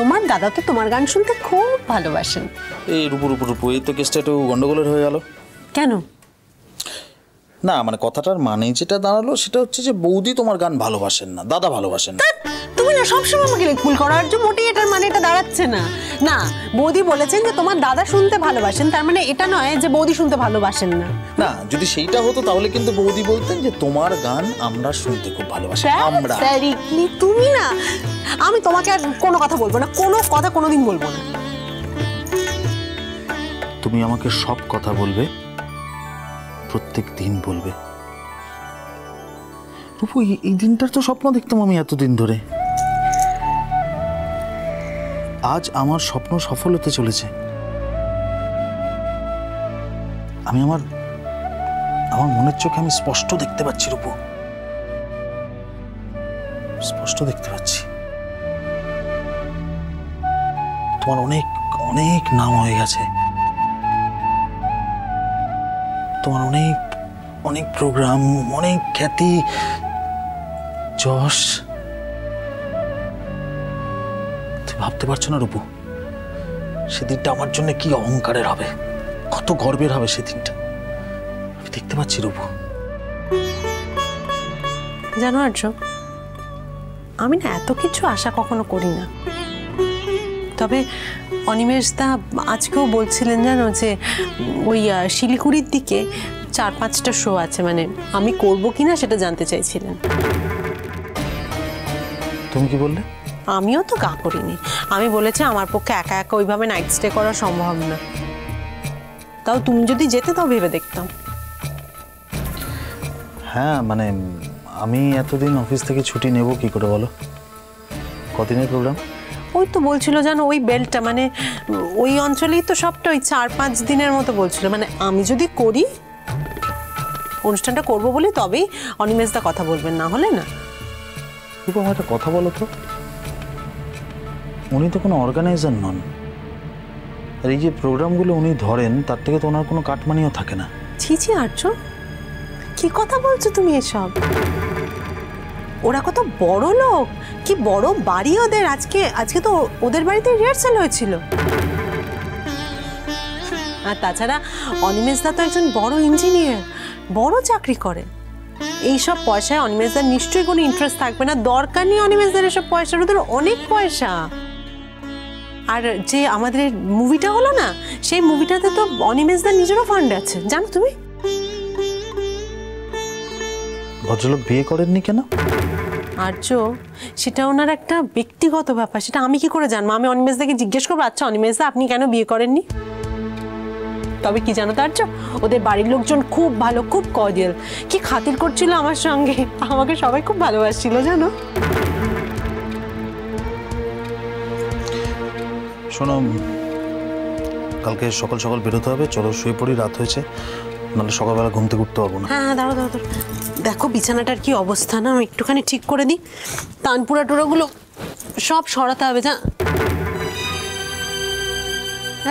তোমার দাদা তো তোমার গান শুনতে খুব ভালোবাসেন। এই রূপু রূপু রূপু, এই তো কেসটা একটু গন্ডগোলের হয়ে গেল। কেন? না মানে কথাটার মানে যেটা দাঁড়ালো সেটা হচ্ছে যে বৌদি তোমার গান ভালোবাসেন না, দাদা ভালোবাসেন না। তুমি না সবসময় আমাকে ভুল করার জন্য মোটেই এটার মানে এটা দাঁড়াচ্ছে না। না, বৌদি বলেছেন যে তোমার দাদা শুনতে ভালোবাসেন, তার মানে এটা নয় যে বৌদি শুনতে ভালোবাসেন না। না, যদি সেইটা হতো তাহলে কিন্তু বৌদি বলতেন যে তোমার গান আমরা শুনতে খুব ভালোবাসি। আমরা তুমি না, আমি তোমাকে আর কোনো কথা বলবো না, কোনো কথা কোনোদিন বলবো না। তুমি আমাকে সব কথা বলবে, প্রত্যেক দিন বলবে। রূপু, এই দিনটার তো স্বপ্ন দেখতাম আমি এতদিন ধরে। আজ আমার স্বপ্ন সফল হতে চলেছে। আমি আমার মনের চোখে আমি স্পষ্ট দেখতে পাচ্ছি রূপু, স্পষ্ট দেখতে পাচ্ছি তোমার অনেক অনেক নাম হয়ে গেছে, তোমার অনেক অনেক প্রোগ্রাম, অনেক খ্যাতি, যশ। তুই ভাবতে পারছো না রূপু, সেদিনটা আমার জন্য কি অহংকারের হবে, কত গর্বের হবে সেদিনটা। আমি দেখতে পাচ্ছি রূপু। জানো আর্য, আমি না এত কিছু আশা কখনো করি না। তবে অনিমেষ দা আজকেও বলছিলেন জানো যে ওই শিলিগুড়ির দিকে 4-5টা শো আছে, মানে আমি করব কিনা সেটা জানতে চাইছিলেন। তুমি কি বললে? আমিও তো গা করিনি, আমি বলেছি আমার পক্ষে একা একা ওইভাবে নাইট স্টে করা সম্ভব না। তাও তুমি যদি যেতে তাও ভেবে দেখতাম। হ্যাঁ মানে আমি এতদিন অফিস থেকে ছুটি নেব কি করে বলো? কদিনের প্রোগ্রাম? ওই তো বলছিল জানো ওই বেলটা, মানে ওই অঞ্চলেই তো সবটা ওই 4-5 দিনের মতো বলছিল। মানে আমি যদি করি, অনুষ্ঠানটা করবো বলি তবেই অনিমেষ দা কথা বলবেন, না হলে না। আমার একটা কথা বলো তো, উনি তো কোনো অর্গানাইজার নন, আর এই যে প্রোগ্রামগুলো উনি ধরেন তার থেকে তো ওনার কোনো কাটমানিও থাকে না। ছি ছি আর্য, কি কথা বলছো তুমি এসব? ওরা কত বড় লোক, কি বড় বাড়ি ওদের। আজকে তো ওদের বাড়িতে রিহার্সাল হয়েছিল। আর তাছাড়া অনিমেষ দা তো একজন বড় ইঞ্জিনিয়ার, বড় চাকরি করে। এইসব পয়সায় অনিমেষ দার নিশ্চয়ই কোনো ইন্টারেস্ট থাকবে না, দরকার নেই অনিমেষ দার এসব পয়সা, ওদের অনেক পয়সা। আর যে আমাদের মুভিটা হলো না, সেই মুভিটাতে তো অনিমেষ দার নিজেরও ফান্ড আছে, জানো তুমি? ভদ্রলোক বিয়ে করেননি কেন? আর্য, সেটা ওনার একটা ব্যক্তিগত ব্যাপার, সেটা আমি কি করে জানবো? আমি অনিমেষ দাকে জিজ্ঞেস করবো, আচ্ছা অনিমেষ দা আপনি কেন বিয়ে করেননি? তবে কি জানো তো আর্য, ওদের বাড়ির লোকজন খুব ভালো, খুব কর্ডিয়াল, কি খাতির করছিল আমার সঙ্গে, আমাকে সবাই খুব ভালোবাসছিল জানো। শোনো, কালকে সকাল সকাল বেরোতে হবে, চলো শুয়ে পড়ি, রাত হয়েছে, নাহলে সকালবেলা ঘুম থেকে উঠতে পারবো না। হ্যাঁ দাঁড়ো দাঁড়ো, দেখো বিছানাটার কি অবস্থা, না আমি একটুখানি ঠিক করে দিই। তানপুরা টোড়াগুলো সব সরাতে হবে, যা।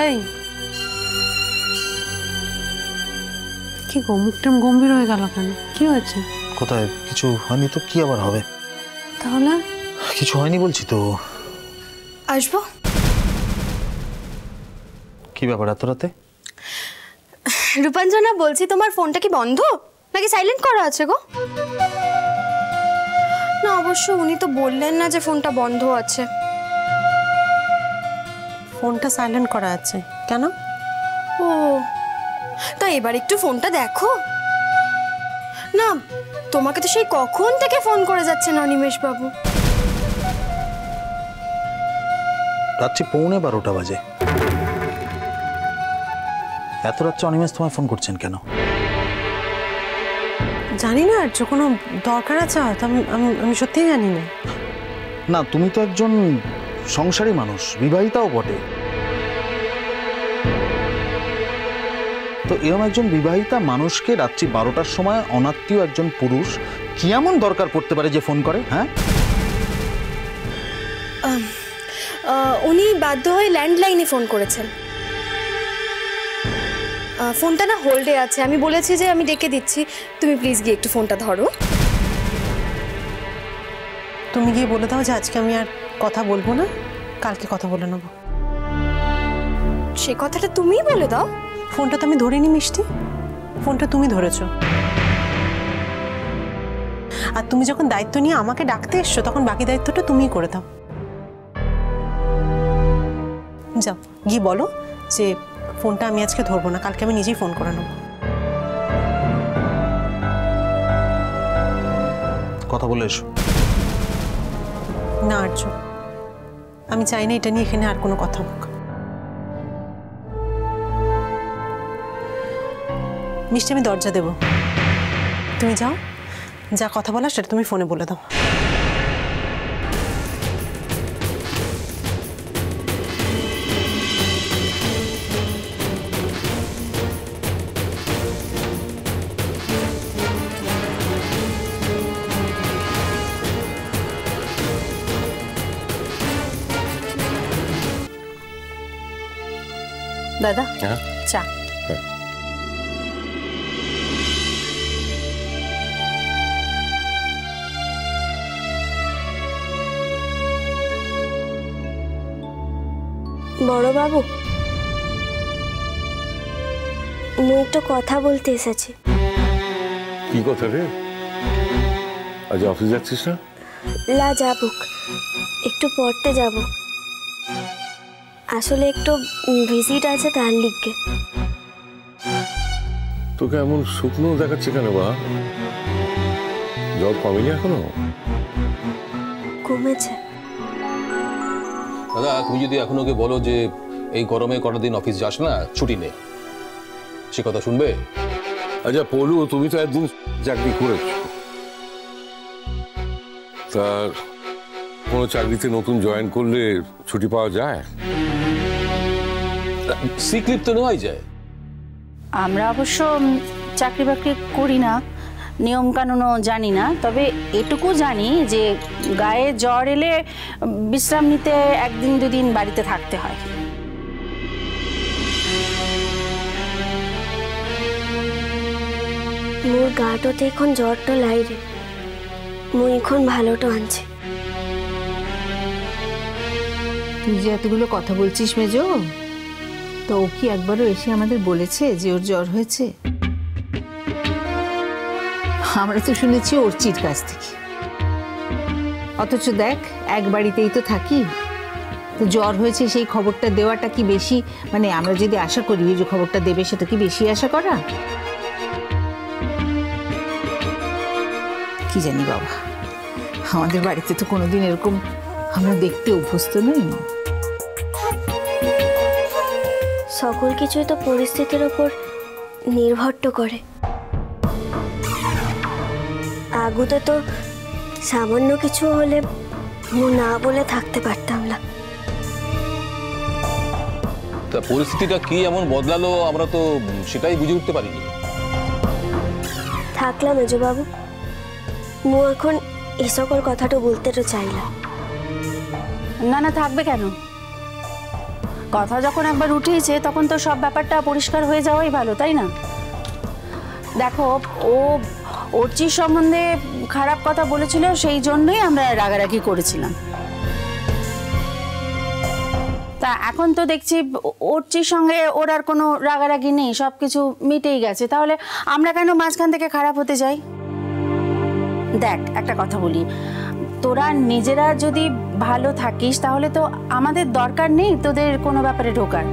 এই কি গো, মুখটা গম্ভীর হয়ে গেল কেন? কি হয়েছে? কোথায়? কিছু হয়নি তো, কি আবার হবে? তাহলে কিছু হয়নি বলছি তো। আসবো? কি ব্যাপার এত রাতে? রূপাঞ্জনা বলছি, তোমার ফোনটা কি বন্ধ নাকি সাইলেন্ট করা আছে গো? না অবশ্য উনি তো বললেন না যে ফোনটা বন্ধ আছে। ফোনটা সাইলেন্ট করা আছে কেন? ও তা এবার একটু ফোনটা দেখো না, তোমাকে তো সেই কখন থেকে ফোন করে যাচ্ছেন অনিমেষ বাবু। রাত্রি 11:15 বাজে, এত রাত্রে অনিমেষ তোমায় ফোন করছেন কেন? জানি না, আর কোনো দরকার আছে হয়তো, আমি সত্যিই জানি না। না তুমি তো একজন সংসারী মানুষ, বিবাহিতাও বটে, তো এরকম একজন বিবাহিতা মানুষকে রাত্রি 12টার সময় অনাত্মীয় একজন পুরুষ কি এমন দরকার পড়তে পারে যে ফোন করে? হ্যাঁ, উনি বাধ্য হয়ে ল্যান্ডলাইনে ফোন করেছেন। ফোনটা না হোল্ডে আছে, আমি বলেছি যে আমি ডেকে দিচ্ছি, তুমি প্লিজ গিয়ে একটু ফোনটা ধরো। তুমি গিয়ে বলে দাও যে আজকে আমি আর কথা বলবো না। কালকে কথা বলে নেবো। সে কথাটা তুমিই বলে দাও। ফোনটা তো আমি ধরিনি মিষ্টি, ফোনটা তুমি ধরেছো। আর তুমি যখন দায়িত্ব নিয়ে আমাকে ডাকতে এসছো তখন বাকি দায়িত্বটা তুমিই করে দাও। যাও গিয়ে বলো যে ফোনটা আমি আজকে ধরবো না, কালকে আমি নিজেই ফোন করে নেবো। কথা বলে এসো। না আর্য, আমি চাই না এটা নিয়ে এখানে আর কোনো কথা হোক। মিষ্টি আমি দরজা দেবো, তুমি যাও, যা কথা বলা সেটা তুমি ফোনে বলে দাও। দাদা চা। বড় বাবু, মুই একটা কথা বলতে এসেছি। কি কথা রে? আজ অফিস যাচ্ছিস না? লা যাবুক, একটু পড়তে যাব। আসলে একটু ভিজিট আছে তার লিগে। তোকে এমন শুকনো দেখাচ্ছে কেন বা? জ্বর কমেনি এখনো? কমেছে। দাদা তুমি যদি এখন ওকে বলো যে এই গরমে কটা দিন অফিস যাস না, ছুটি নেই, সে কথা শুনবে? আচ্ছা পলু, তুমি তো একদিন চাকরি করেছ, তার কোনো চাকরিতে নতুন জয়েন করলে ছুটি পাওয়া যায়? সিক লিভ তো নেওয়াই যায়। আমরা অবশ্য চাকরি বাকরি করি না, নিয়ম কানুনও জানি না, তবে এটুকু জানি যে গায়ে জ্বর এলে বিশ্রাম নিতে একদিন দুদিন বাড়িতে থাকতে হয়। মোর গাটোতে এখন জ্বরটা লাই রে, মুই এখন ভালোটা আনছি। তুই যে এতগুলো কথা বলছিস মেজো, তো ও কি একবারও এসে আমাদের বলেছে যে ওর জ্বর হয়েছে? আমরা তো শুনেছি অর্চির কাছ থেকে, অথচ দেখ এক বাড়িতেই তো থাকি, তো জ্বর হয়েছে সেই খবরটা দেওয়াটা কি বেশি, মানে আমরা যদি আশা করি যে খবরটা দেবে সেটা কি বেশি আশা করা? কি জানি বাবা, আমাদের বাড়িতে তো কোনোদিন এরকম আমরা দেখতে অভ্যস্ত নই। সকল কিছুই তো পরিস্থিতির ওপর নির্ভর করে। আগুতে তো সামান্য কিছু হলে মু না বলে থাকতে পারতাম না। তা পরিস্থিতিটা কি এমন বদলালো আমরা তো সেটাই বুঝে উঠতে পারিনি। থাকলাম মেজবাবু, মু এখন এই সকল কথাটা বলতে তো চাইলাম। না না, থাকবে কেন? কথা যখন একবার উঠেছে তখন তো সব ব্যাপারটা পরিষ্কার হয়ে যাওয়াই ভালো, তাই না? দেখো, ও অর্চির সম্বন্ধে খারাপ কথা বলেছিল, সেই জন্যই আমরা রাগারাগি করেছিলাম। তা এখন তো দেখছি অর্চির সঙ্গে ওর আর কোনো রাগারাগি নেই, সব কিছু মিটেই গেছে, তাহলে আমরা কেন মাঝখান থেকে খারাপ হতে যাই? দেখ একটা কথা বলি, তোরা নিজেরা যদি ভালো থাকিস তাহলে তো আমাদের দরকার নেই তোদের কোনো ব্যাপারে ঢোকার।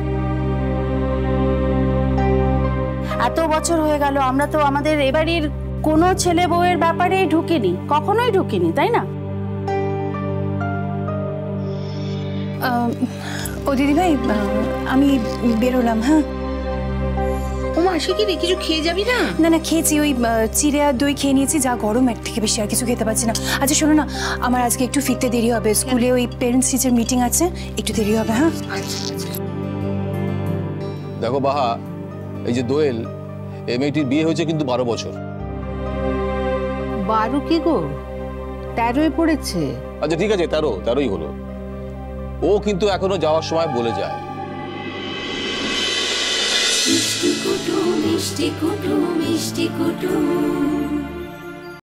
এত বছর হয়ে গেল আমরা তো আমাদের এবাড়ির কোনো ছেলে বউয়ের ব্যাপারে ঢুকিনি, কখনোই ঢুকিনি, তাই না? ও দিদিভাই, আমি বেরোলাম। হ্যাঁ ও মাসি কি রে, কিছু খেয়ে যাবি না? না না, খেয়েছি, ওই চিড়ে আর দই খেয়ে নিয়েছি, যা গরম এর থেকে বেশি আর কিছু খেতে পারছি না। আচ্ছা শোনো না, আমার আজকে একটু ফিরতে দেরি হবে, স্কুলে ওই পেরেন্টস টিচার মিটিং আছে, একটু দেরি হবে। হ্যাঁ দেখো বাহা, এই যে দোয়েল, এই মেয়েটির বিয়ে হয়েছে কিন্তু 12 বছর। 12 কি গো, 13 পড়েছে। আচ্ছা ঠিক আছে, 13ই হলো। ও কিন্তু এখনো যাওয়ার সময় বলে যায়, মিষ্টি কুটুম মিষ্টি কুটুম মিষ্টি কুটুম।